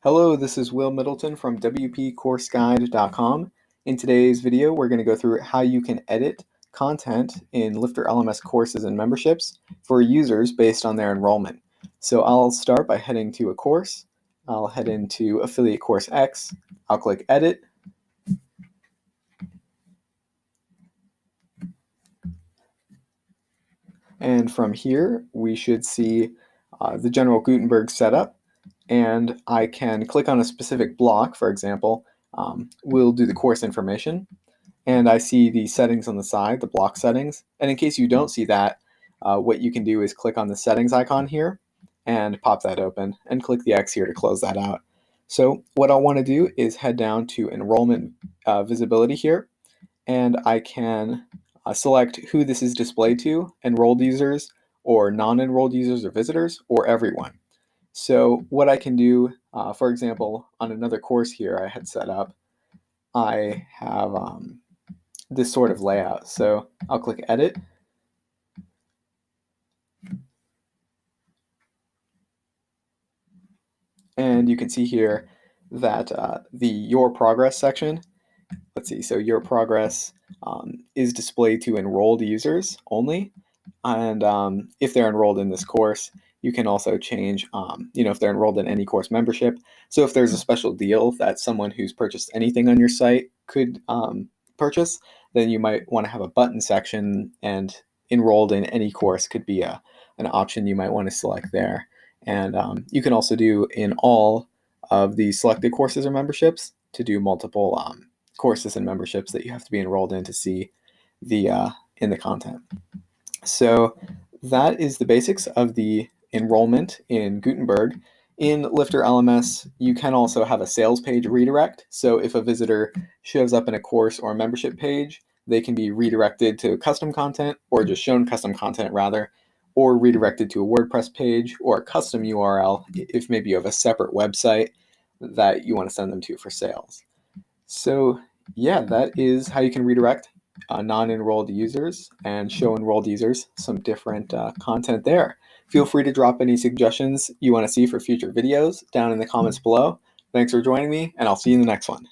Hello, this is Will Middleton from WPCourseGuide.com. In today's video, we're going to go through how you can edit content in LifterLMS courses and memberships for users based on their enrollment. So I'll start by heading to a course. I'll head into Affiliate Course X. I'll click Edit. And from here, we should see the general Gutenberg setup. And I can click on a specific block. For example, we'll do the course information, and I see the settings on the side, the block settings. And in case you don't see that, what you can do is click on the settings icon here and pop that open, and click the X here to close that out. So what I'll want to do is head down to enrollment visibility here, and I can select who this is displayed to: enrolled users, or non-enrolled users or visitors, or everyone. So what I can do, for example, on another course here I had set up, I have this sort of layout. So I'll click Edit. And you can see here that the Your Progress section, let's see, so Your Progress is displayed to enrolled users only. And if they're enrolled in this course, you can also change, if they're enrolled in any course membership. So if there's a special deal that someone who's purchased anything on your site could purchase, then you might want to have a button section, and enrolled in any course could be an option you might want to select there. And you can also do in all of the selected courses or memberships to do multiple courses and memberships that you have to be enrolled in to see the in the content. So that is the basics of the enrollment in Gutenberg. In LifterLMS, you can also have a sales page redirect. So if a visitor shows up in a course or a membership page, they can be redirected to custom content, or just shown custom content rather, or redirected to a WordPress page or a custom URL if maybe you have a separate website that you want to send them to for sales. So yeah, that is how you can redirect non-enrolled users and show enrolled users some different content there. Feel free to drop any suggestions you want to see for future videos down in the comments below. Thanks for joining me, and I'll see you in the next one.